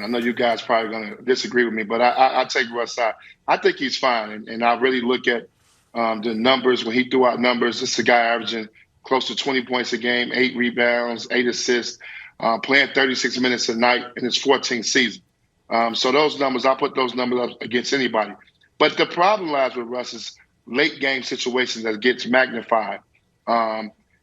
I know you guys probably going to disagree with me, but I take Russ side. I think he's fine, and I really look at the numbers. When he threw out numbers, this is a guy averaging close to 20 points a game, 8 rebounds, 8 assists, playing 36 minutes a night in his 14th season. So those numbers, I put those numbers up against anybody. But the problem lies with Russ is late game situations that gets magnified.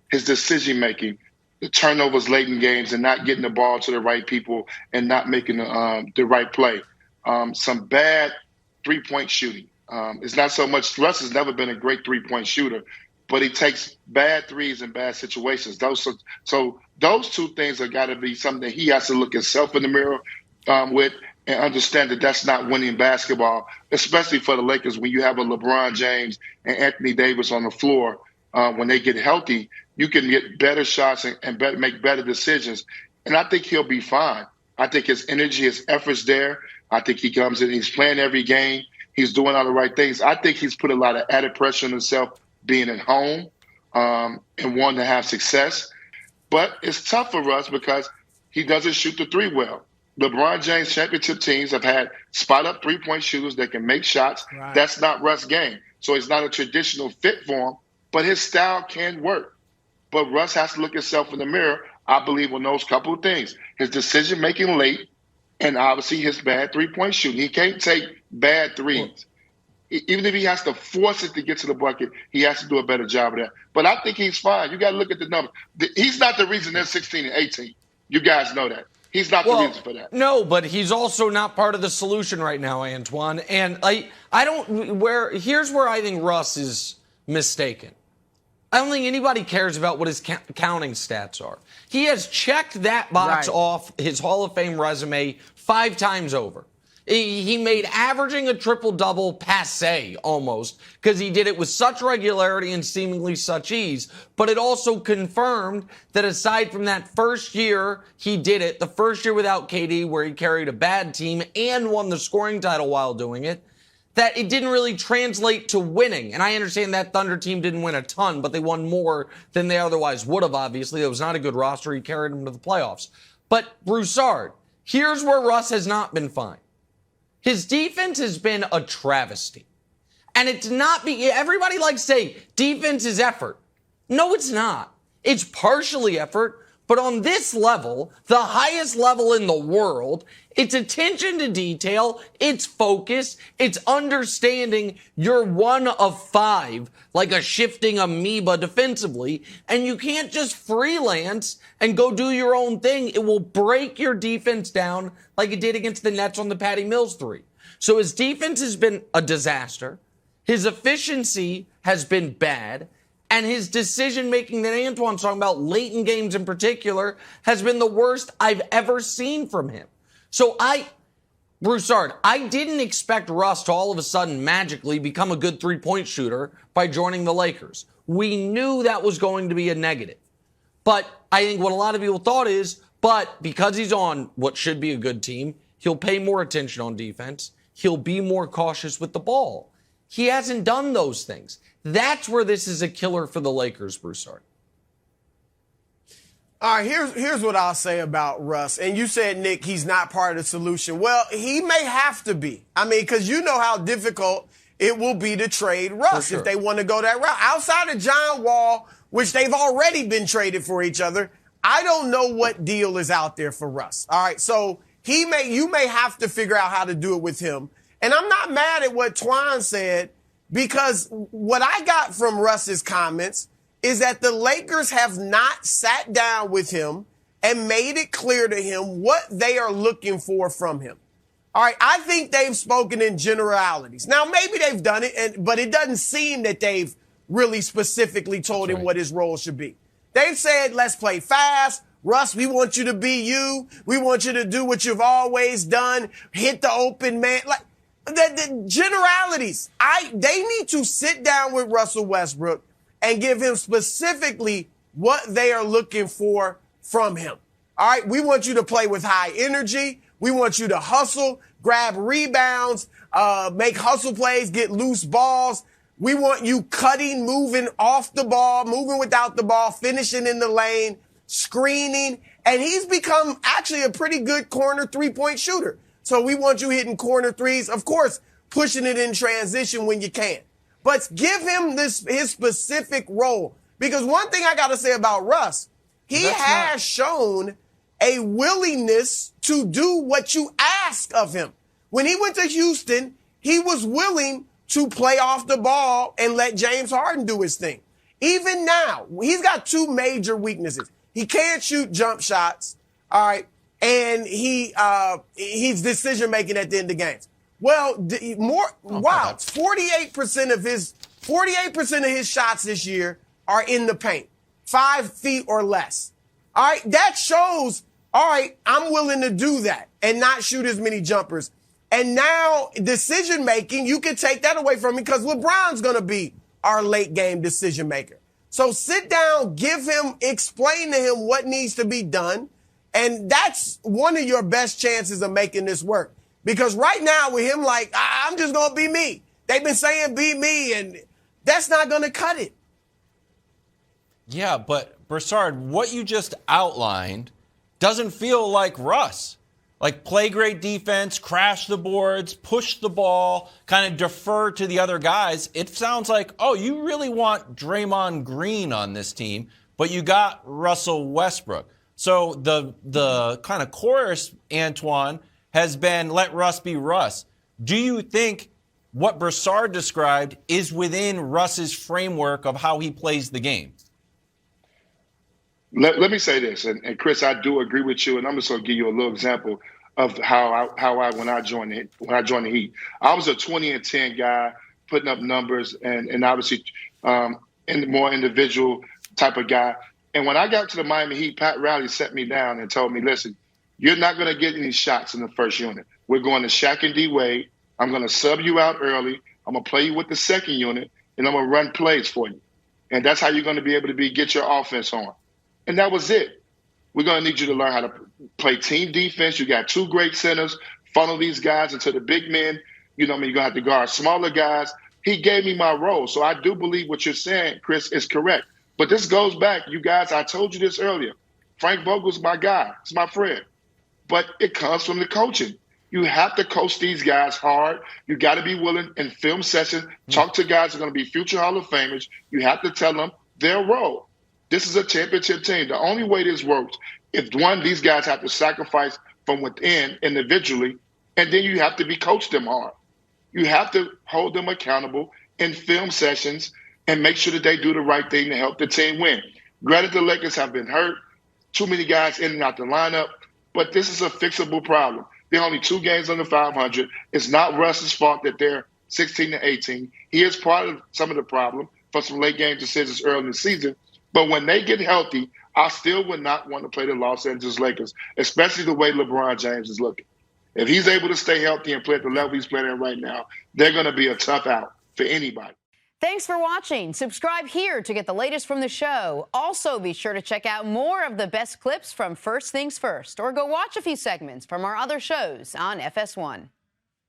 His decision making, the turnovers late in games and not getting the ball to the right people and not making the right play. Some bad three-point shooting. It's not so much – Russ has never been a great three-point shooter, but he takes bad threes in bad situations. So those two things have got to be something that he has to look himself in the mirror with and understand that that's not winning basketball, especially for the Lakers when you have a LeBron James and Anthony Davis on the floor. When they get healthy, you can get better shots and make better decisions. And I think he'll be fine. I think his energy, his effort's there. I think he comes in, he's playing every game. He's doing all the right things. I think he's put a lot of added pressure on himself being at home and wanting to have success. But it's tough for Russ because he doesn't shoot the three well. LeBron James championship teams have had spot-up three-point shooters that can make shots. Right. That's not Russ' game. So it's not a traditional fit for him, but his style can work. But Russ has to look himself in the mirror, I believe, on those couple of things. His decision-making late and obviously his bad three-point shooting. He can't take bad threes. Even if he has to force it to get to the bucket, he has to do a better job of that. But I think he's fine. You got to look at the numbers. He's not the reason they're 16 and 18. You guys know that. He's not the reason for that. No, but he's also not part of the solution right now, Antoine. And here's where I think Russ is mistaken. I don't think anybody cares about what his counting stats are. He has checked that box off his Hall of Fame resume 5 times over. He made averaging a triple-double passé almost because he did it with such regularity and seemingly such ease. But it also confirmed that aside from that first year he did it, the first year without KD where he carried a bad team and won the scoring title while doing it, that it didn't really translate to winning. And I understand that Thunder team didn't win a ton, but they won more than they otherwise would have, obviously. It was not a good roster. He carried them to the playoffs. But Broussard, here's where Russ has not been fine. His defense has been a travesty. And it's not everybody likes to say defense is effort. No, it's not. It's partially effort. But on this level, the highest level in the world, it's attention to detail, it's focus, it's understanding you're one of 5, like a shifting amoeba defensively, and you can't just freelance and go do your own thing. It will break your defense down like it did against the Nets on the Patty Mills 3. So his defense has been a disaster. His efficiency has been bad. And his decision-making that Antoine's talking about, late in games in particular, has been the worst I've ever seen from him. So Broussard, I didn't expect Russ to all of a sudden magically become a good three-point shooter by joining the Lakers. We knew that was going to be a negative. But I think what a lot of people thought is, but because he's on what should be a good team, he'll pay more attention on defense. He'll be more cautious with the ball. He hasn't done those things. That's where this is a killer for the Lakers, Broussard. All right, here's what I'll say about Russ. And you said, Nick, he's not part of the solution. Well, he may have to be. I mean, because you know how difficult it will be to trade Russ if they want to go that route. Outside of John Wall, which they've already been traded for each other, I don't know what deal is out there for Russ. All right, so you may have to figure out how to do it with him. And I'm not mad at what Twan said, because what I got from Russ's comments is that the Lakers have not sat down with him and made it clear to him what they are looking for from him. All right, I think they've spoken in generalities. Now, maybe they've done it, but it doesn't seem that they've really specifically told him what his role should be. They've said, let's play fast. Russ, we want you to be you. We want you to do what you've always done. Hit the open man. Like, the generalities. They need to sit down with Russell Westbrook and give him specifically what they are looking for from him. All right, we want you to play with high energy. We want you to hustle, grab rebounds, make hustle plays, get loose balls. We want you cutting, moving off the ball, moving without the ball, finishing in the lane, screening, And he's become actually a pretty good corner three-point shooter. So we want you hitting corner threes. Of course, pushing it in transition when you can. But give him his specific role. Because one thing I got to say about Russ, he has shown a willingness to do what you ask of him. When he went to Houston, he was willing to play off the ball and let James Harden do his thing. Even now, he's got two major weaknesses. He can't shoot jump shots, all right, and he's decision-making at the end of games. Well, 48% of his shots this year are in the paint, 5 feet or less. All right, that shows, all right, I'm willing to do that and not shoot as many jumpers. And now decision-making, you can take that away from me because LeBron's going to be our late-game decision-maker. So sit down, explain to him what needs to be done. And that's one of your best chances of making this work. Because right now with him like, I'm just going to be me. They've been saying be me, and that's not going to cut it. Yeah, but Broussard, what you just outlined doesn't feel like Russ. Like play great defense, crash the boards, push the ball, kind of defer to the other guys. It sounds like, oh, you really want Draymond Green on this team, but you got Russell Westbrook. So the kind of chorus, Antoine, has been let Russ be Russ. Do you think what Broussard described is within Russ's framework of how he plays the game? Let me say this, and Chris, I do agree with you, and I'm just going to give you a little example of how I when I joined the Heat. I was a 20-10 guy, putting up numbers, and obviously more individual type of guy. And when I got to the Miami Heat, Pat Riley set me down and told me, listen, you're not going to get any shots in the first unit. We're going to Shaq and D-Wade. I'm going to sub you out early. I'm going to play you with the second unit, and I'm going to run plays for you. And that's how you're going to be able to get your offense on. And that was it. We're going to need you to learn how to play team defense. You got 2 great centers. Funnel these guys into the big men. You're going to have to guard smaller guys. He gave me my role. So I do believe what you're saying, Chris, is correct. But this goes back, you guys, I told you this earlier. Frank Vogel's my guy. He's my friend. But it comes from the coaching. You have to coach these guys hard. You got to be willing in film sessions, talk to guys who are going to be future Hall of Famers. You have to tell them their role. This is a championship team. The only way this works, if these guys have to sacrifice from within individually, and then you have to be coach them hard. You have to hold them accountable in film sessions and make sure that they do the right thing to help the team win. Granted, the Lakers have been hurt. Too many guys in and out the lineup. But this is a fixable problem. They're only 2 games under 500. It's not Russ's fault that they're 16-18. He is part of some of the problem for some late game decisions early in the season. But when they get healthy, I still would not want to play the Los Angeles Lakers, especially the way LeBron James is looking. If he's able to stay healthy and play at the level he's playing at right now, they're going to be a tough out for anybody. Thanks for watching. Subscribe here to get the latest from the show. Also, be sure to check out more of the best clips from First Things First, or go watch a few segments from our other shows on FS1.